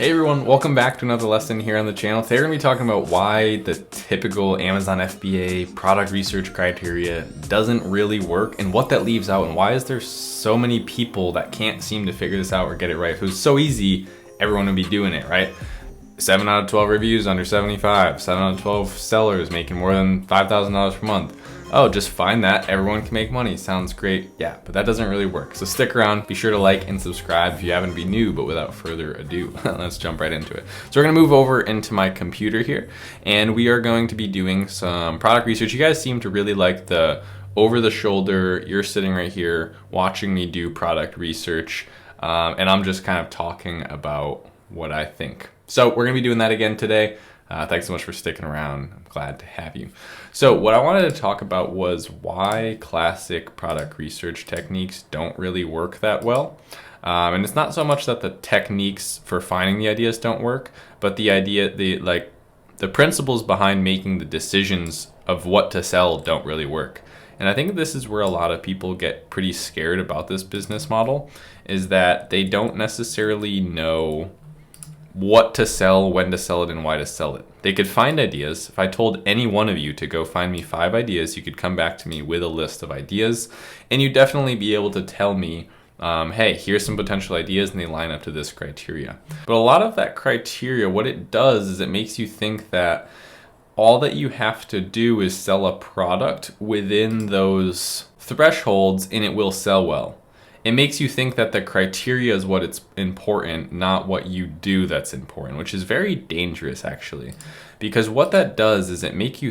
Hey everyone, welcome back to another lesson here on the channel. Today we're going to be talking about why the typical Amazon FBA product research criteria doesn't really work and what that leaves out, and why is there so many people that can't seem to figure this out or get it right. If it was so easy, everyone would be doing it, right? 7 out of 12 reviews under 75, 7 out of 12 sellers making more than $5,000 per month. Oh, just find that, everyone can make money. Sounds great. Yeah, but that doesn't really work. So stick around, be sure to like and subscribe if you happen to be new, but without further ado, let's jump right into it. So we're gonna move over into my computer here, and we are going to be doing some product research. You guys seem to really like the over the shoulder, you're sitting right here watching me do product research, and I'm just kind of talking about what I think. So we're gonna be doing that again today. Thanks so much for sticking around. I'm glad to have you. So what I wanted to talk about was why classic product research techniques don't really work that well. And it's not so much that the techniques for finding the ideas don't work, but the principles behind making the decisions of what to sell don't really work. And I think this is where a lot of people get pretty scared about this business model, is that they don't necessarily know what to sell, when to sell it, and why to sell it. They could find ideas. If I told any one of you to go find me 5 ideas, you could come back to me with a list of ideas, and you'd definitely be able to tell me, hey, here's some potential ideas and they line up to this criteria. But a lot of that criteria, what it does is it makes you think that all that you have to do is sell a product within those thresholds and it will sell well. It makes you think that the criteria is what it's important, not what you do that's important, which is very dangerous actually. Because what that does is it makes you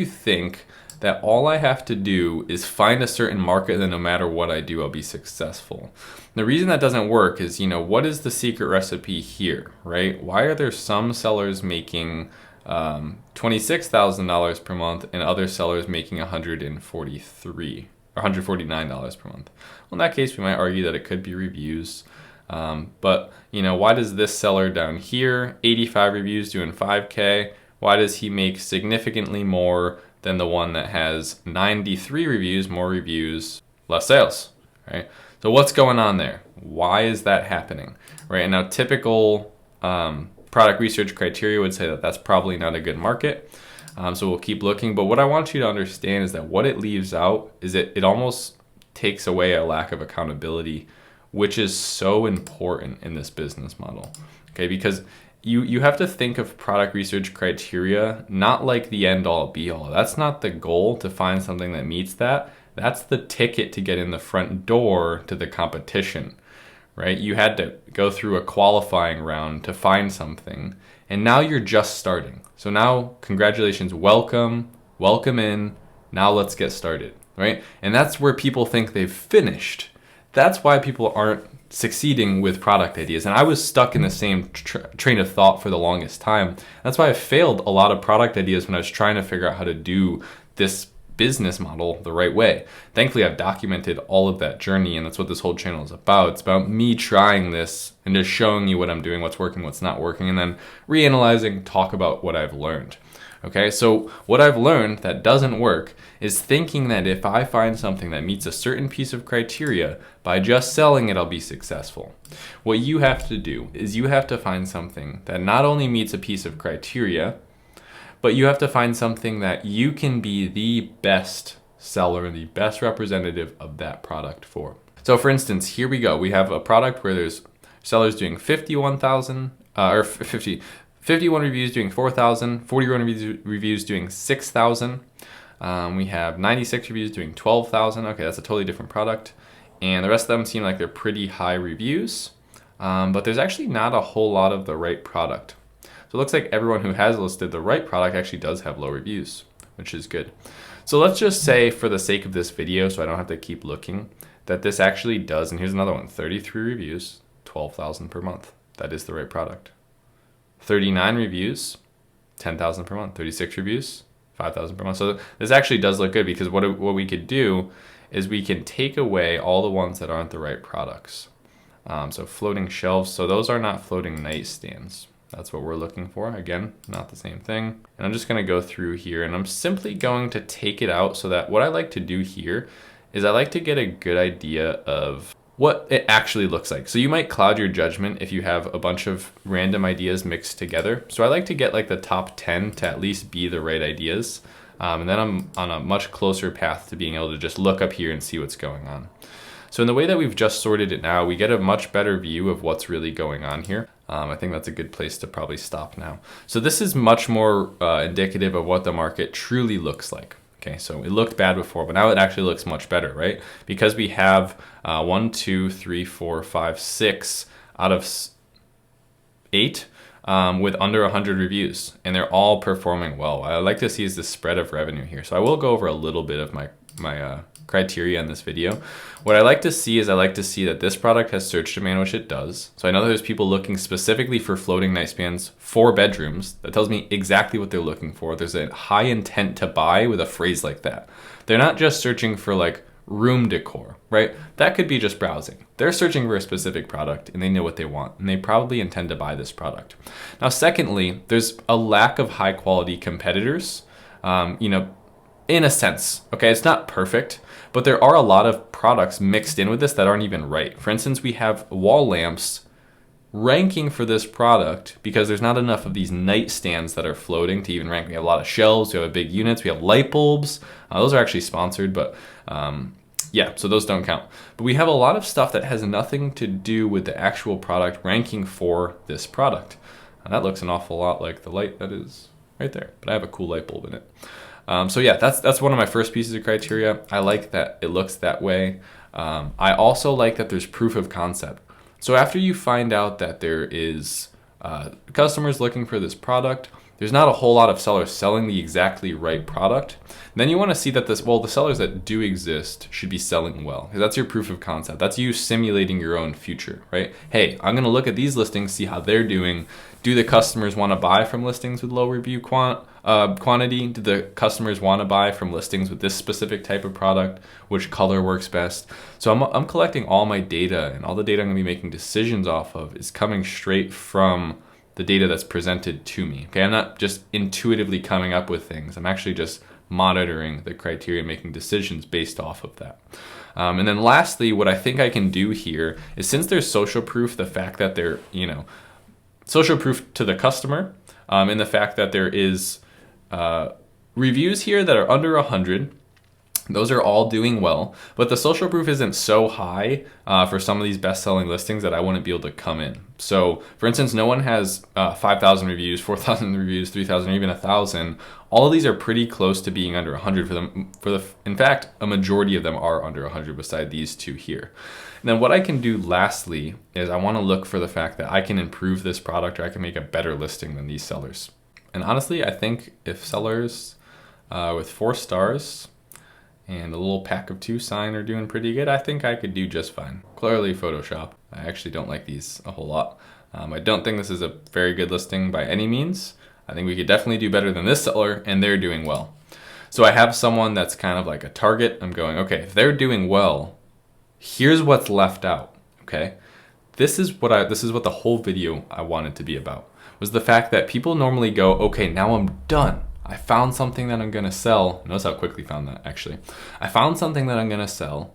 think that all I have to do is find a certain market, and no matter what I do, I'll be successful. The reason that doesn't work is, what is the secret recipe here, right? Why are there some sellers making $26,000 per month and other sellers making $149 per month? Well, in that case, we might argue that it could be reviews. But why does this seller down here, 85 reviews doing 5K, why does he make significantly more than the one that has 93 reviews, more reviews, less sales, right? So what's going on there? Why is that happening, right? And now typical product research criteria would say that that's probably not a good market. So we'll keep looking. But what I want you to understand is that what it leaves out is it almost takes away a lack of accountability, which is so important in this business model. Okay, because you have to think of product research criteria not like the end all be all. That's not the goal to find something that meets that. That's the ticket to get in the front door to the competition, right? You had to go through a qualifying round to find something, and now you're just starting. So now, congratulations, welcome in, now let's get started, right? And that's where people think they've finished. That's why people aren't succeeding with product ideas. And I was stuck in the same train of thought for the longest time. That's why I failed a lot of product ideas when I was trying to figure out how to do this business model the right way. Thankfully, I've documented all of that journey, and that's what this whole channel is about. It's about me trying this and just showing you what I'm doing, what's working, what's not working, and then reanalyzing, talk about what I've learned. Okay, so what I've learned that doesn't work is thinking that if I find something that meets a certain piece of criteria, by just selling it, I'll be successful. What you have to do is you have to find something that not only meets a piece of criteria, but you have to find something that you can be the best seller and the best representative of that product for. So for instance, here we go. We have a product where there's sellers doing 51 reviews doing 4,000, 41 reviews doing 6,000. We have 96 reviews doing 12,000. Okay, that's a totally different product. And the rest of them seem like they're pretty high reviews, but there's actually not a whole lot of the right product. So it looks like everyone who has listed the right product actually does have low reviews, which is good. So let's just say, for the sake of this video, so I don't have to keep looking, that this actually does, and here's another one, 33 reviews, 12,000 per month. That is the right product. 39 reviews, 10,000 per month. 36 reviews, 5,000 per month. So this actually does look good, because what we could do is we can take away all the ones that aren't the right products. So floating shelves, so those are not floating nightstands. That's what we're looking for. Again, not the same thing. And I'm just gonna go through here, and I'm simply going to take it out, so that what I like to do here is I like to get a good idea of what it actually looks like. So you might cloud your judgment if you have a bunch of random ideas mixed together. So I like to get like the top 10 to at least be the right ideas. And then I'm on a much closer path to being able to just look up here and see what's going on. So in the way that we've just sorted it now, we get a much better view of what's really going on here. I think that's a good place to probably stop now. So this is much more indicative of what the market truly looks like. Okay, so it looked bad before, but now it actually looks much better, right? Because we have 1, 2, 3, 4, 5, 6 out of 8 with under 100 reviews, and they're all performing well. What I like to see is the spread of revenue here. So I will go over a little bit of my criteria in this video. What I like to see is I like to see that this product has search demand, which it does. So I know there's people looking specifically for floating nightstands for bedrooms. That tells me exactly what they're looking for. There's a high intent to buy with a phrase like that. They're not just searching for like room decor, right? That could be just browsing. They're searching for a specific product and they know what they want, and they probably intend to buy this product. Now, secondly, there's a lack of high quality competitors, in a sense, okay? It's not perfect, but there are a lot of products mixed in with this that aren't even right. For instance, we have wall lamps ranking for this product because there's not enough of these nightstands that are floating to even rank. We have a lot of shelves, we have big units, we have light bulbs. Those are actually sponsored, but yeah, so those don't count. But we have a lot of stuff that has nothing to do with the actual product ranking for this product. And that looks an awful lot like the light that is right there, but I have a cool light bulb in it. So yeah, that's one of my first pieces of criteria. I like that it looks that way. I also like that there's proof of concept. So after you find out that there is customers looking for this product, there's not a whole lot of sellers selling the exactly right product. Then you want to see that the sellers that do exist should be selling well, because that's your proof of concept. That's you simulating your own future, right? Hey, I'm going to look at these listings, see how they're doing. Do the customers want to buy from listings with low review quantity? Do the customers want to buy from listings with this specific type of product? Which color works best? So I'm collecting all my data, and all the data I'm going to be making decisions off of is coming straight from the data that's presented to me. Okay, I'm not just intuitively coming up with things. I'm actually just monitoring the criteria, making decisions based off of that. And then lastly, what I think I can do here is, since there's social proof, the fact that they're, social proof to the customer, and the fact that there is reviews here that are under 100, those are all doing well, but the social proof isn't so high for some of these best-selling listings that I wouldn't be able to come in. So for instance, no one has 5,000 reviews, 4,000 reviews, 3,000, or even 1,000. All of these are pretty close to being under 100 for them. In fact, a majority of them are under 100 beside these two here. And then what I can do lastly is I want to look for the fact that I can improve this product, or I can make a better listing than these sellers. And honestly, I think if sellers with 4 stars and a little pack of 2 sign are doing pretty good, I think I could do just fine. Clearly Photoshop. I actually don't like these a whole lot. I don't think this is a very good listing by any means. I think we could definitely do better than this seller, and they're doing well. So I have someone that's kind of like a target. I'm going, okay, if they're doing well, here's what's left out, okay? This is what the whole video I wanted to be about, was the fact that people normally go, okay, now I'm done. I found something that I'm gonna sell. Notice how quickly I found that, actually. I found something that I'm gonna sell,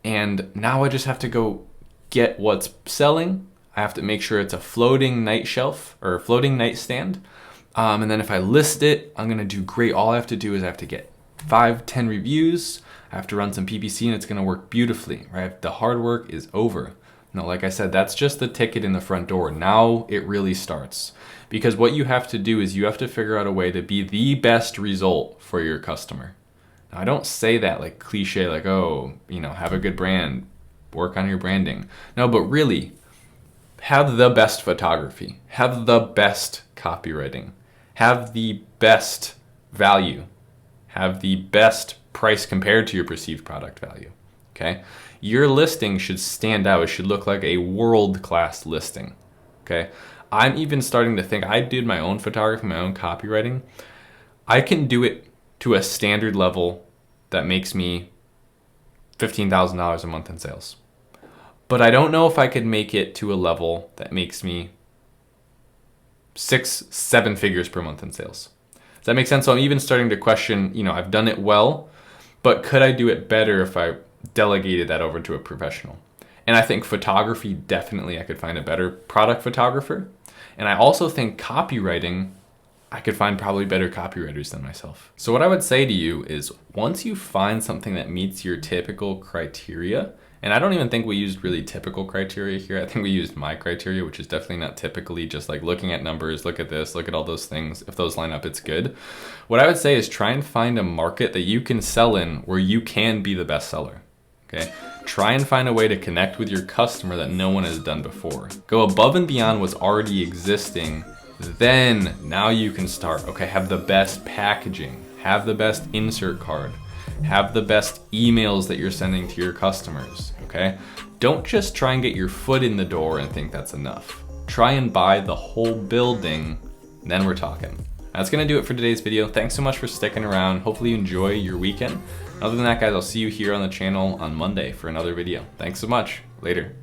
and now I just have to go get what's selling. I have to make sure it's a floating night shelf or a floating nightstand. And then if I list it, I'm gonna do great. All I have to do is I have to get 5, 10 reviews. I have to run some PPC and it's gonna work beautifully, right? The hard work is over. No, like I said, that's just the ticket in the front door. Now it really starts. Because what you have to do is you have to figure out a way to be the best result for your customer. Now, I don't say that like cliche, like, oh, have a good brand, work on your branding. No, but really, have the best photography, have the best copywriting, have the best value, have the best price compared to your perceived product value, okay? Your listing should stand out. It should look like a world-class listing, okay? I'm even starting to think, I did my own photography, my own copywriting. I can do it to a standard level that makes me $15,000 a month in sales. But I don't know if I could make it to a level that makes me 6, 7 figures per month in sales. Does that make sense? So I'm even starting to question, I've done it well, but could I do it better if I delegated that over to a professional? And I think photography, definitely I could find a better product photographer. And I also think copywriting, I could find probably better copywriters than myself. So what I would say to you is once you find something that meets your typical criteria, and I don't even think we used really typical criteria here. I think we used my criteria, which is definitely not typically just like looking at numbers, look at this, look at all those things. If those line up, it's good. What I would say is try and find a market that you can sell in where you can be the best seller. Okay? Try and find a way to connect with your customer that no one has done before. Go above and beyond what's already existing. Then now you can start, okay, have the best packaging, have the best insert card, have the best emails that you're sending to your customers, okay? Don't just try and get your foot in the door and think that's enough. Try and buy the whole building, then we're talking. That's gonna do it for today's video. Thanks so much for sticking around. Hopefully you enjoy your weekend. Other than that, guys, I'll see you here on the channel on Monday for another video. Thanks so much. Later.